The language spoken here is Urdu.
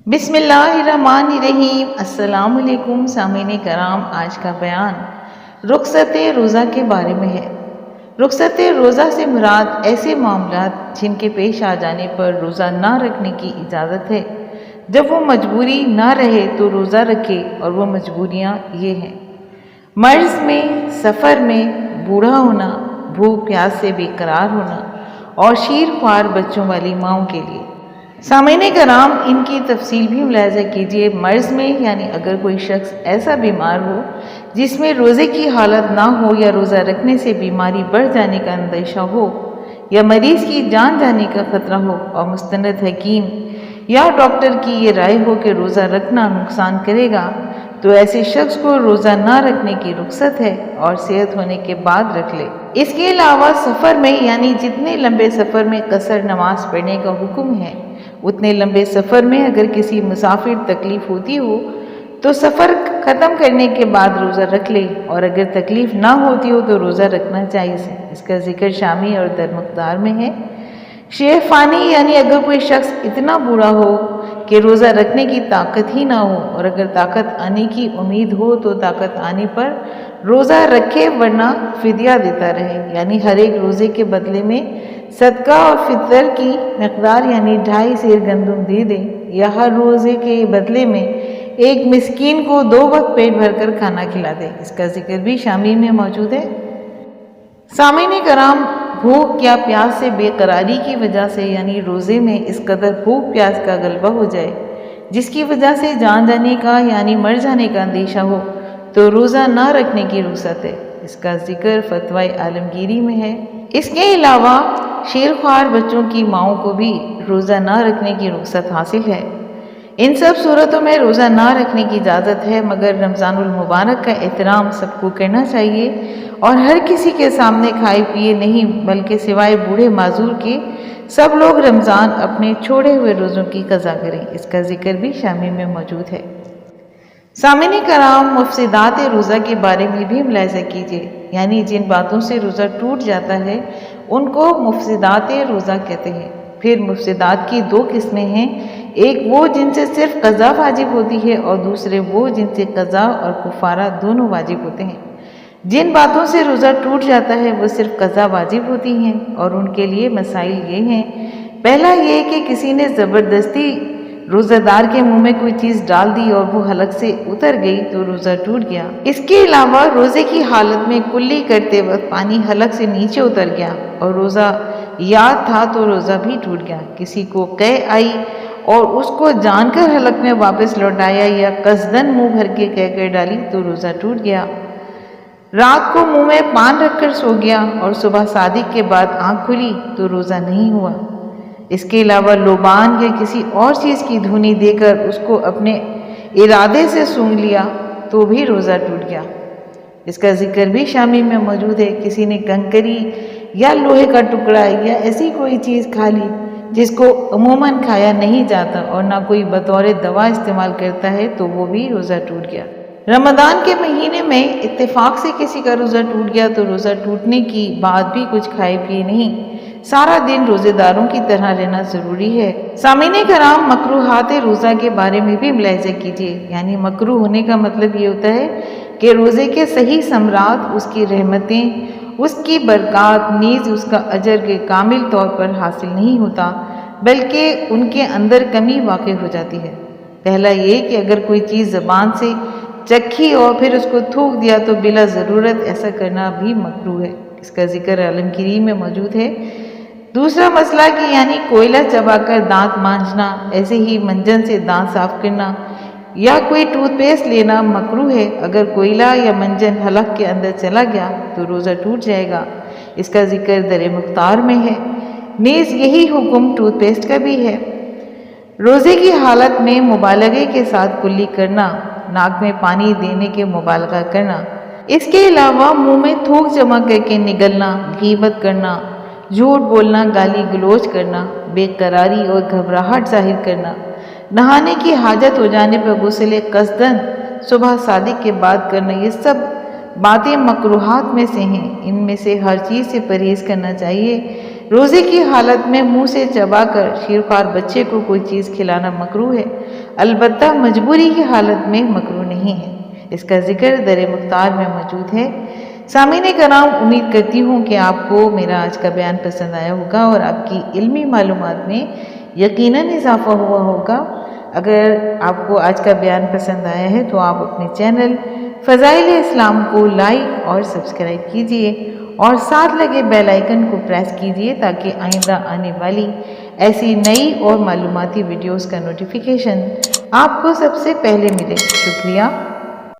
بسم اللہ الرحمن الرحیم۔ السلام علیکم سامعین کرام، آج کا بیان رخصت روزہ کے بارے میں ہے۔ رخصت روزہ سے مراد ایسے معاملات جن کے پیش آ جانے پر روزہ نہ رکھنے کی اجازت ہے۔ جب وہ مجبوری نہ رہے تو روزہ رکھے، اور وہ مجبوریاں یہ ہیں: مرض میں، سفر میں، بوڑھا ہونا، بھوک پیاس سے بے قرار ہونا، اور شیر خوار بچوں والی ماؤں کے لیے۔ سامعین کرام، ان کی تفصیل بھی ملاحظہ کیجیے۔ مرض میں یعنی اگر کوئی شخص ایسا بیمار ہو جس میں روزے کی حالت نہ ہو، یا روزہ رکھنے سے بیماری بڑھ جانے کا اندیشہ ہو، یا مریض کی جان جانے کا خطرہ ہو، اور مستند حکیم یا ڈاکٹر کی یہ رائے ہو کہ روزہ رکھنا نقصان کرے گا، تو ایسے شخص کو روزہ نہ رکھنے کی رخصت ہے، اور صحت ہونے کے بعد رکھ لے۔ اس کے علاوہ سفر میں یعنی جتنے لمبے سفر میں قصر نماز پڑھنے کا حکم ہے، اتنے لمبے سفر میں اگر کسی مسافر تکلیف ہوتی ہو تو سفر ختم کرنے کے بعد روزہ رکھ لے، اور اگر تکلیف نہ ہوتی ہو تو روزہ رکھنا جائز ہے۔ اس کا ذکر شامی اور در مقدار میں ہے۔ شیخ فانی یعنی اگر کوئی شخص اتنا بوڑھا ہو کہ روزہ رکھنے کی طاقت ہی نہ ہو، اور اگر طاقت آنے کی امید ہو تو طاقت آنے پر روزہ رکھے، ورنہ فدیہ دیتا رہے، یعنی ہر ایک روزے کے بدلے میں صدقہ اور فطر کی مقدار یعنی 2.5 سیر گندم دے دے، یا ہر روزے کے بدلے میں ایک مسکین کو 2 وقت پیٹ بھر کر کھانا کھلا دے۔ اس کا ذکر بھی شامی میں موجود ہے۔ سامعین کرام، بھوک یا پیاس سے بے قراری کی وجہ سے یعنی روزے میں اس قدر بھوک پیاس کا غلبہ ہو جائے جس کی وجہ سے جان جانے کا یعنی مر جانے کا اندیشہ ہو، تو روزہ نہ رکھنے کی رخصت ہے۔ اس کا ذکر فتویٰ عالمگیری میں ہے۔ اس کے علاوہ شیر خوار بچوں کی ماؤں کو بھی روزہ نہ رکھنے کی رخصت حاصل ہے۔ ان سب صورتوں میں روزہ نہ رکھنے کی اجازت ہے، مگر رمضان المبارک کا احترام سب کو کرنا چاہیے، اور ہر کسی کے سامنے کھائے پیے نہیں، بلکہ سوائے بوڑھے معذور کے سب لوگ رمضان اپنے چھوڑے ہوئے روزوں کی قضا کریں۔ اس کا ذکر بھی شامی میں موجود ہے۔ سامعین کرام، مفسدات روزہ کے بارے میں بھی ملاحظہ کیجیے، یعنی جن باتوں سے روزہ ٹوٹ جاتا ہے ان کو مفسدات روزہ کہتے ہیں۔ پھر مفسدات کی 2 قسمیں ہیں، ایک وہ جن سے صرف قضا واجب ہوتی ہے، اور دوسرے وہ جن سے قضا اور کفارہ دونوں واجب ہوتے ہیں۔ جن باتوں سے روزہ ٹوٹ جاتا ہے وہ صرف قضا واجب ہوتی ہیں، اور ان کے لیے مسائل یہ ہیں: پہلا یہ کہ کسی نے زبردستی روزہ دار کے منہ میں کوئی چیز ڈال دی اور وہ حلق سے اتر گئی تو روزہ ٹوٹ گیا۔ اس کے علاوہ روزے کی حالت میں کلی کرتے وقت پانی حلق سے نیچے اتر گیا اور روزہ یاد تھا تو روزہ بھی ٹوٹ گیا۔ کسی کو قے آئی اور اس کو جان کر حلق میں واپس لوٹایا، یا قصدن منہ بھر کے قے کر ڈالی تو روزہ ٹوٹ گیا۔ رات کو منہ میں پان رکھ کر سو گیا اور صبح صادق کے بعد آنکھ کھلی تو روزہ نہیں ہوا۔ اس کے علاوہ لوبان یا کسی اور چیز کی دھنی دے کر اس کو اپنے ارادے سے سونگھ لیا تو بھی روزہ ٹوٹ گیا۔ اس کا ذکر بھی شامی میں موجود ہے۔ کسی نے کنکری یا لوہے کا ٹکڑا یا ایسی کوئی چیز کھا لی جس کو عموماً کھایا نہیں جاتا اور نہ کوئی بطور دوا استعمال کرتا ہے تو وہ بھی روزہ ٹوٹ گیا۔ رمضان کے مہینے میں اتفاق سے کسی کا روزہ ٹوٹ گیا تو روزہ ٹوٹنے کی بعد بھی کچھ کھائے پیے نہیں، سارا دن روزے داروں کی طرح رہنا ضروری ہے۔ سامعین کرام، مکروہات روزہ کے بارے میں بھی ملاحظہ کیجیے، یعنی مکروہ ہونے کا مطلب یہ ہوتا ہے کہ روزے کے صحیح ثمرات، اس کی رحمتیں، اس کی برکات، نیز اس کا اجر کے کامل طور پر حاصل نہیں ہوتا، بلکہ ان کے اندر کمی واقع ہو جاتی ہے۔ پہلا یہ کہ اگر کوئی چیز زبان سے چکھی اور پھر اس کو تھوک دیا تو بلا ضرورت ایسا کرنا بھی مکروہ ہے۔ اس کا ذکر عالمگیری میں موجود ہے۔ دوسرا مسئلہ کہ یعنی کوئلہ چبا کر دانت مانجنا، ایسے ہی منجن سے دانت صاف کرنا یا کوئی ٹوتھ پیسٹ لینا مکروہ ہے۔ اگر کوئلہ یا منجن حلق کے اندر چلا گیا تو روزہ ٹوٹ جائے گا۔ اس کا ذکر در مختار میں ہے۔ نیز یہی حکم ٹوتھ پیسٹ کا بھی ہے۔ روزے کی حالت میں مبالغے کے ساتھ کلی کرنا، ناک میں پانی دینے کے مبالغہ کرنا، اس کے علاوہ منہ میں تھوک جمع کر کے نگلنا، غیبت کرنا، جھوٹ بولنا، گالی گلوچ کرنا، بے قراری اور گھبراہٹ ظاہر کرنا، نہانے کی حاجت ہو جانے پر غسل قصدن صبح صادق کے بعد کرنا، یہ سب باتیں مکروہات میں سے ہیں۔ ان میں سے ہر چیز سے پرہیز کرنا چاہیے۔ روزے کی حالت میں منہ سے چبا کر شیرخوار بچے کو کوئی چیز کھلانا مکروہ ہے۔ البتہ مجبوری کی حالت میں مکروہ نہیں ہے۔ اس کا ذکر در مختار میں موجود ہے۔ سامعین کرام، امید کرتی ہوں کہ آپ کو میرا آج کا بیان پسند آیا ہوگا اور آپ کی علمی معلومات میں یقیناً اضافہ ہوا ہوگا۔ اگر آپ کو آج کا بیان پسند آیا ہے تو آپ اپنے چینل فضائل اسلام کو لائک اور سبسکرائب کیجئے اور ساتھ لگے بیل آئیکن کو پریس کیجئے تاکہ آئندہ آنے والی ایسی نئی اور معلوماتی ویڈیوز کا نوٹیفیکیشن آپ کو سب سے پہلے ملے۔ شکریہ۔